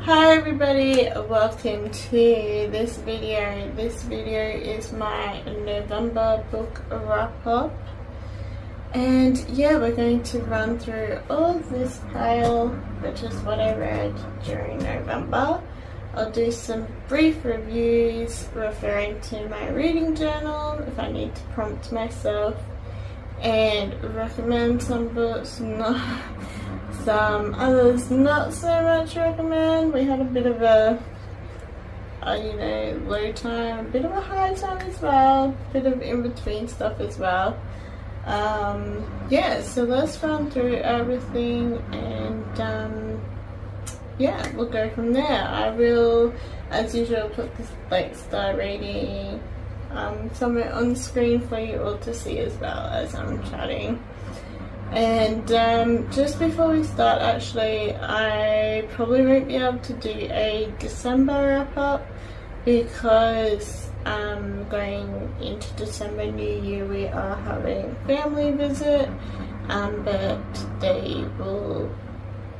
Hi everybody, welcome to this video. This video is my November book wrap up, and yeah, we're going to run through all of this pile, which is what I read during November. I'll do some brief reviews referring to my reading journal if I need to prompt myself, and recommend some books, some others not so much recommend. We had a bit of a low time, a bit of a high time as well, a bit of in-between stuff as well. Yeah, so let's run through everything, and yeah, we'll go from there. I will, as usual, put this star rating somewhere on screen for you all to see as well as I'm chatting. And just before we start, actually, I probably won't be able to do a December wrap up because going into December, New Year, we are having family visit, but they will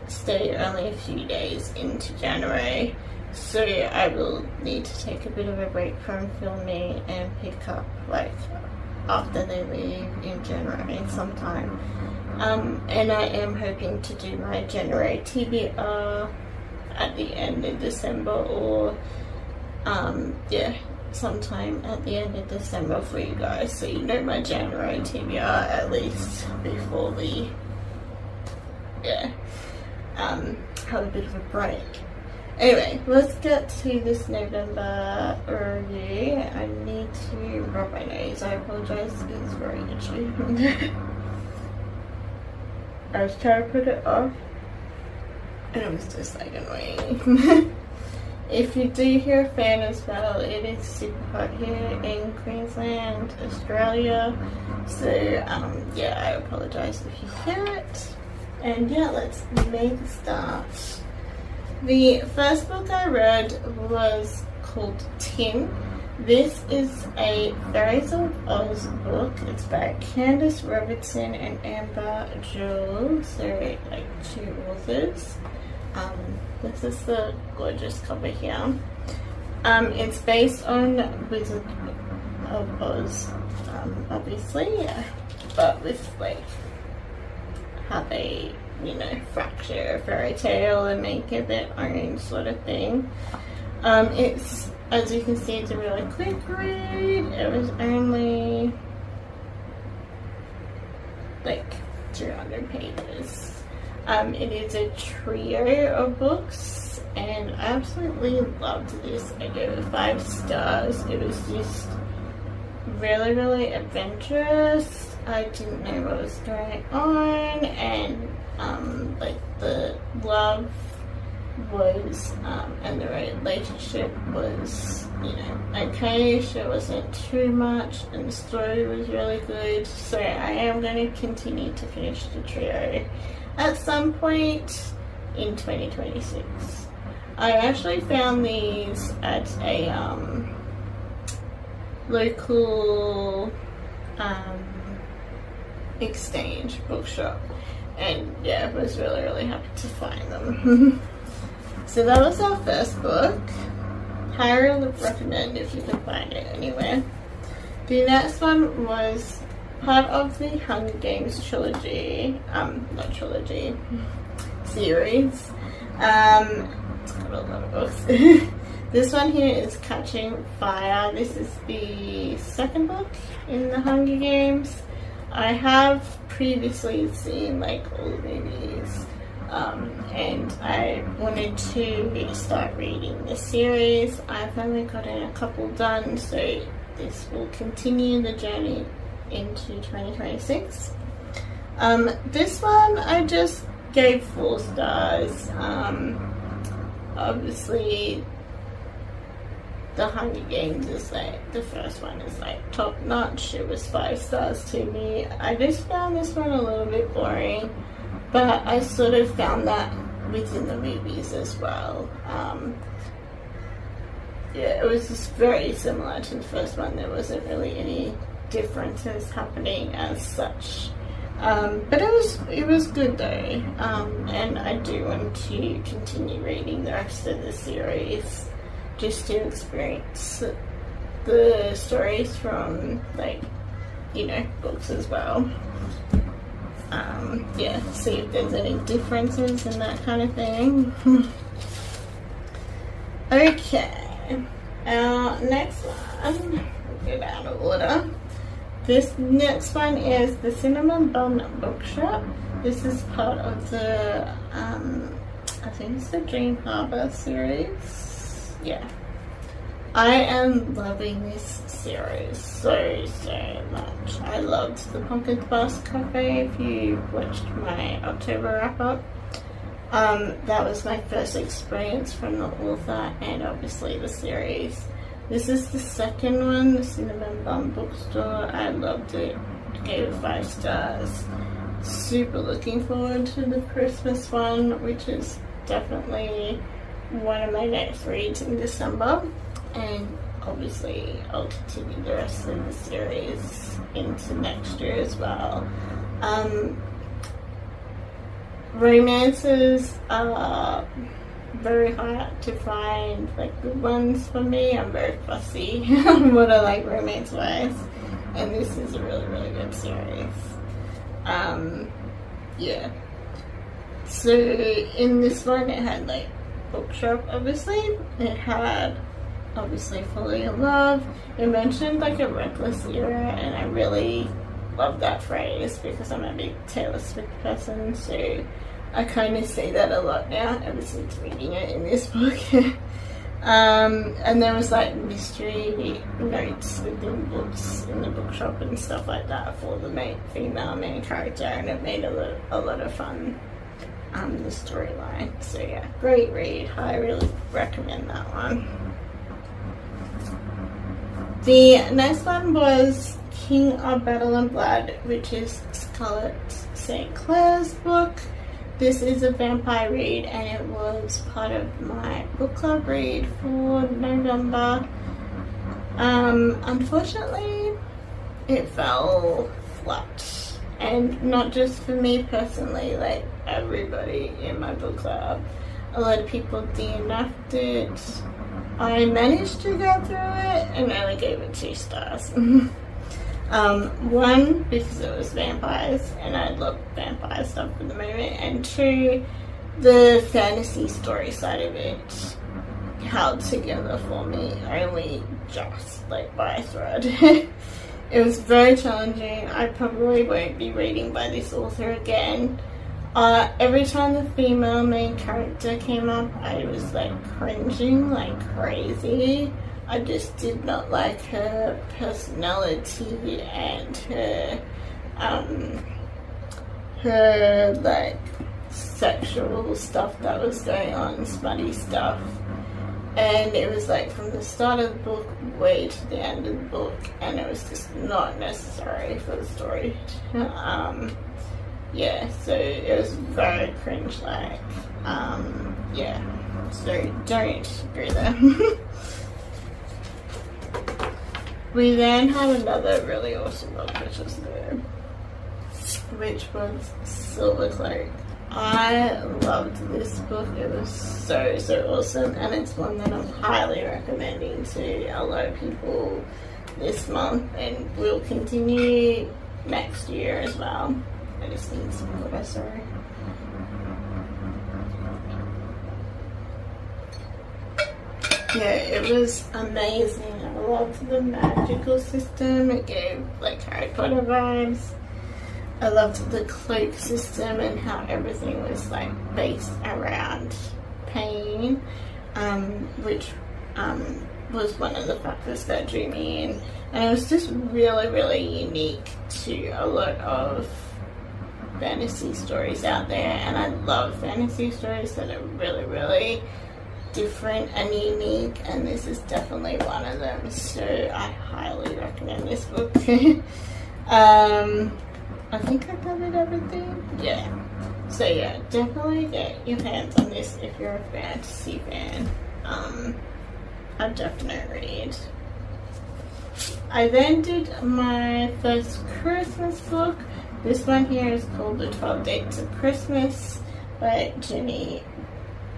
stay only a few days into January, so I will need to take a bit of a break from filming and pick up after they leave in January sometime. And I am hoping to do my January TBR at the end of December, or yeah, sometime at the end of December for you guys, so you know my January TBR at least before we have a bit of a break. Anyway, let's get to this November review. I need to rub my nose. I apologize, it's very itchy. I was trying to put it off, and it was just annoying. If you do hear a fan as well, it is super hot here in Queensland, Australia. So yeah, I apologize if you hear it. And yeah, let's make a start. The first book I read was called Tim. This is a Fairies of Oz book. It's by Candace Robertson and Amber Jewell, so two authors. This is the gorgeous cover here. It's based on Wizard of Oz, obviously, but with how they fracture a fairy tale and make it their own sort of thing. It's, as you can see, it's a really quick read. It was only 200 pages. It is a trio of books, and I absolutely loved this. I gave it 5 stars. It was just really, really adventurous. I didn't know what was going on, and the love was and the relationship was okay. It wasn't too much, and the story was really good, so I am going to continue to finish the trio at some point in 2026. I actually found these at a local exchange bookshop, and yeah, I was really, really happy to find them. So that was our first book. Highly recommend if you can find it anywhere. The next one was part of the Hunger Games trilogy, not trilogy, series. It's got a lot of books. This one here is Catching Fire. This is the second book in the Hunger Games. I have previously seen all the movies, and I wanted to start reading the series. I've only gotten a couple done, so this will continue the journey into 2026. This one I just gave 4 stars. Obviously the Hunger Games is the first one is top notch. It was 5 stars to me. I just found this one a little bit boring, but I sort of found that within the movies as well. Yeah, it was just very similar to the first one. There wasn't really any differences happening as such. But it was good though, and I do want to continue reading the rest of the series just to experience the stories from, like, you know, books as well. Yeah, see if there's any differences and that kind of thing. Okay, our next one, we'll get out of order. This next one is the Cinnamon Bun Bookshop. This is part of the, I think it's the Dream Harbour series. Yeah. I am loving this series so much. I loved the Pumpkin Spice Cafe. If you watched my October wrap-up, that was my first experience from the author and obviously the series. This is the second one, the Cinnamon Bun Bookstore. I loved it. Gave it 5 stars. Super looking forward to the Christmas one, which is definitely one of my next reads in December. And obviously I'll continue the rest of the series into next year as well. Romances are very hard to find, like, good ones for me. I'm very fussy on what I like romance wise, and this is a really good series. Yeah, so in this one it had, like, bookshop, obviously. It had obviously Fully in Love. It mentioned, like, a reckless era, and I really love that phrase because I'm a big Taylor Swift person, so I kind of say that a lot now ever since reading it in this book. And there was, like, mystery notes within books in the bookshop and stuff like that for the female main character, and it made a lot of fun, the storyline. So yeah, great read. I really recommend that one. The next one was King of Battle and Blood, which is Scarlett St. Clair's book. This is a vampire read, and it was part of my book club read for November. Unfortunately, it fell flat, and not just for me personally, like everybody in my book club. A lot of people DNF'd it. I managed to go through it and only gave it 2 stars. One, because it was vampires, and I love vampire stuff at the moment, and 2, the fantasy story side of it held together for me only just, like, by a thread. It was very challenging. I probably won't be reading by this author again. Every time the female main character came up, I was, like, cringing like crazy. I just did not like her personality and her like sexual stuff that was going on, smutty stuff. And it was like from the start of the book way to the end of the book, and it was just not necessary for the story. Yeah, so it was very cringe-like. Yeah, so don't go there. We then had another really awesome book, which was Silver Cloak. I loved this book. It was so awesome, and it's one that I'm highly recommending to a lot of people this month, and will continue next year as well. I just need some water, sorry. Yeah, it was amazing. I loved the magical system. It gave, like, Harry Potter vibes. I loved the cloak system and how everything was, like, based around pain, which was one of the factors that drew me in. And it was just really unique to a lot of fantasy stories out there, and I love fantasy stories that are really different and unique, and this is definitely one of them, so I highly recommend this book. I think I covered everything. Yeah, so yeah, definitely get your hands on this if you're a fantasy fan. A definite read. I then did my first Christmas book, This one here is called The 12 Dates of Christmas by Jenny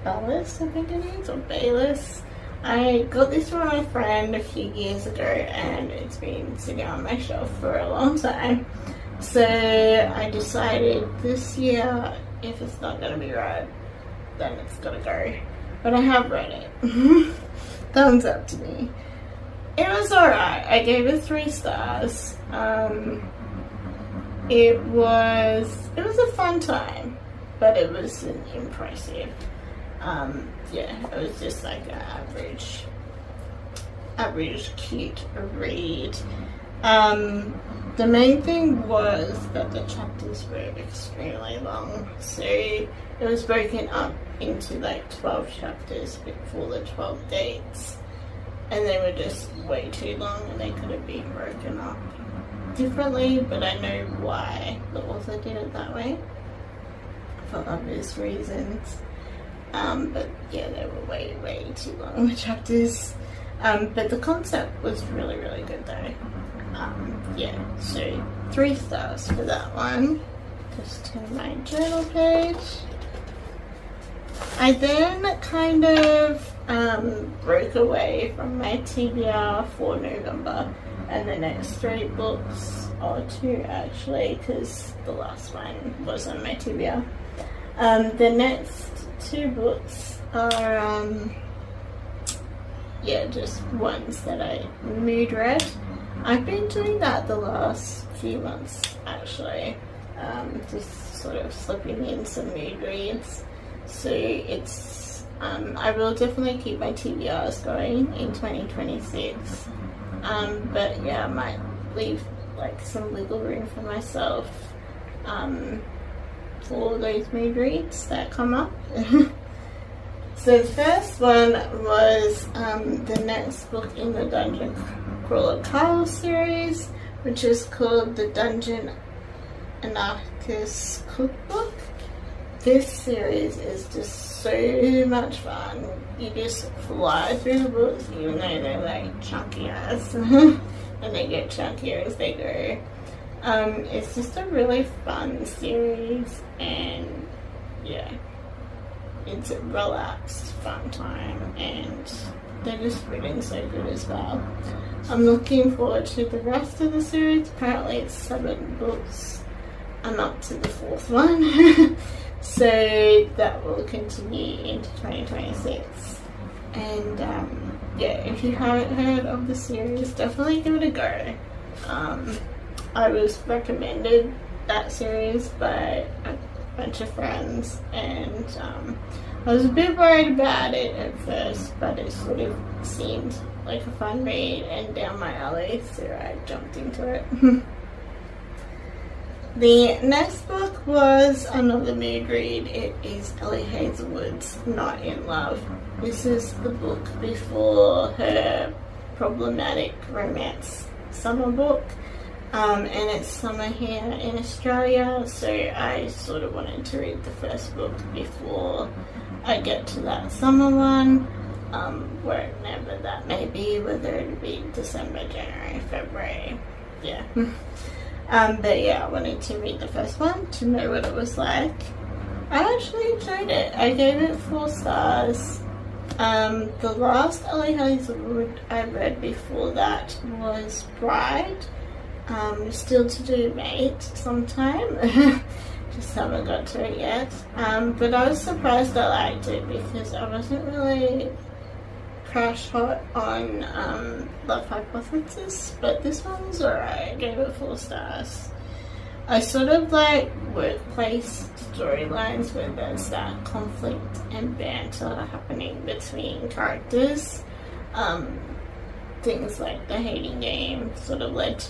Baylis, I think it is, or Baylis. I got this from my friend a few years ago and it's been sitting on my shelf for a long time. So I decided this year, if it's not going to be read, then it's got to go. But I have read it. Thumbs up to me. It was alright. I gave it 3 stars. It was a fun time, but it wasn't impressive. Yeah, it was just like an average cute read. The main thing was that the chapters were extremely long, so it was broken up into like 12 chapters for the 12 dates, and they were just way too long and they could have been broken up differently, but I know why the author did it that way, for obvious reasons. But yeah, they were way too long, the chapters. But the concept was really good though. Yeah, so 3 stars for that one. Just turn my journal page. I then kind of broke away from my TBR for November, and the next 3 books, or 2 actually, because the last one was on my TBR. The next 2 books are yeah, just ones that I mood read. I've been doing that the last few months actually, just sort of slipping in some mood reads. So it's I will definitely keep my TBRs going in 2026, but yeah, I might leave like some wiggle room for myself for those mood reads that come up. So the first one was the next book in the Dungeon Crawler Carl series, which is called the Dungeon Anarchist Cookbook. This series is just so much fun. You just fly through the books, even though they're like chunky ass, and they get chunkier as they go. It's just a really fun series, and yeah, it's a relaxed, fun time, and they're just written so good as well. I'm looking forward to the rest of the series. Apparently it's 7 books. I'm up to the 4th one. So that will continue into 2026. And yeah, if you haven't heard of the series, definitely give it a go. I was recommended that series by a bunch of friends, and I was a bit worried about it at first, but it sort of seemed like a fun read and down my alley, so I jumped into it. The next book was another mood read. It is Ellie Hazelwood's Not in Love. This is the book before her problematic romance summer book. And it's summer here in Australia, so I sort of wanted to read the first book before I get to that summer one, wherever that may be, whether it be December, January, February, yeah. But yeah, I wanted to read the first one to know what it was like. I actually enjoyed it. I gave it 4 stars. The last Ellie Hazelwood I read before that was Bride. Still to do Mate sometime. Just haven't got to it yet. But I was surprised I liked it because I wasn't really crash hot on Love Hypothesis, but this one was alright. I gave it 4 stars. I sort of like workplace storylines where there's that conflict and banter happening between characters. Things like The Hating Game sort of led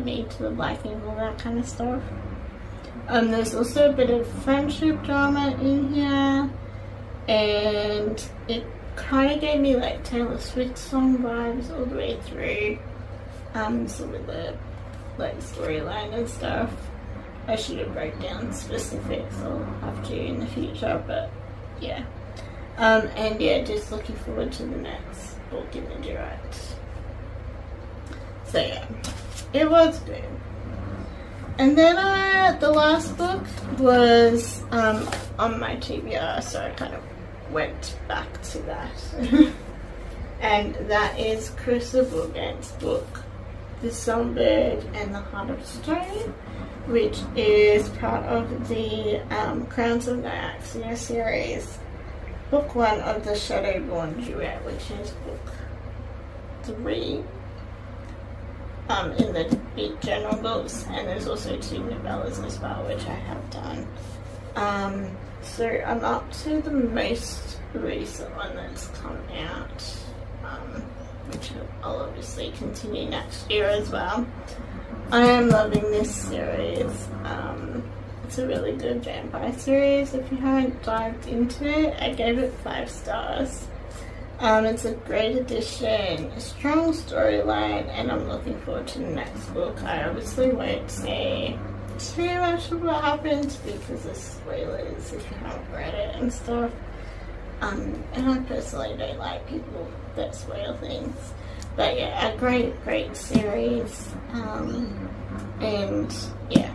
me to liking all that kind of stuff. There's also a bit of friendship drama in here, and it kind of gave me like Taylor Swift song vibes all the way through. Some of the like storyline and stuff. I should have broke down specifics. I'll have to in the future, but yeah. And yeah, just looking forward to the next book in the duet. So yeah, it was good. And then the last book was on my TBR, so I kind of went back to that. And that is Chris Bourgain's book, The Songbird and the Heart of Stone, which is part of the Crowns of Nyaxia series, book 1 of the Shadowborn duet, which is book 3 in the big general books, and there's also 2 novellas as well, which I have done. So I'm up to the most recent one that's come out, which I'll obviously continue next year as well. I am loving this series. It's a really good vampire series. If you haven't dived into it, I gave it 5 stars. It's a great addition, a strong storyline, and I'm looking forward to the next book. I obviously won't say too much of what happens because of spoilers if you haven't read it and stuff. And I personally don't like people that spoil things. But yeah, a great series. And yeah,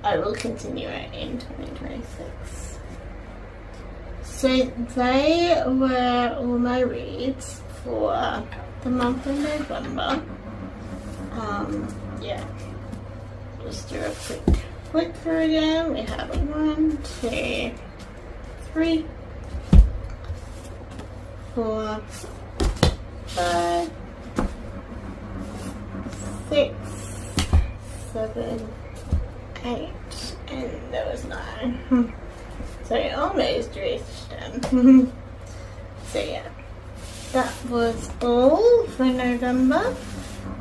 I will continue it in 2026. So they were all my reads for the month of November. Yeah, just do a quick flick through again. We have 1, 2, 3, 4, 5, 6, 7, 8, and there was 9. So I almost reached them. So yeah, that was all for November.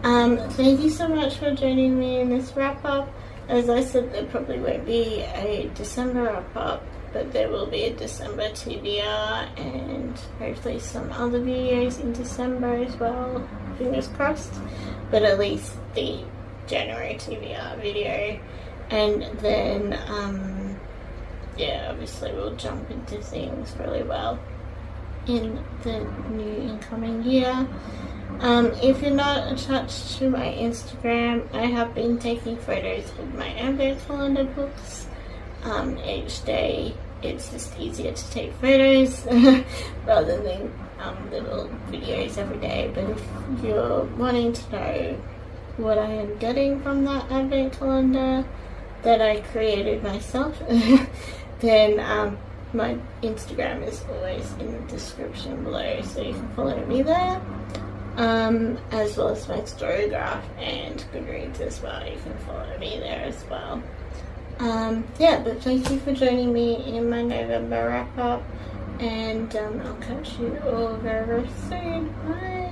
Thank you so much for joining me in this wrap up. As I said, there probably won't be a December wrap up, but there will be a December TBR and hopefully some other videos in December as well, fingers crossed, but at least the January TBR video. And then yeah, obviously we'll jump into things really well in the new incoming year. If you're not attached to my Instagram, I have been taking photos of my advent calendar books. Each day it's just easier to take photos rather than little videos every day. But if you're wanting to know what I am getting from that advent calendar that I created myself, then my Instagram is always in the description below, so you can follow me there, as well as my storygraph and Goodreads as well. You can follow me there as well. Yeah, but thank you for joining me in my November wrap up, and I'll catch you all very, very soon. Bye.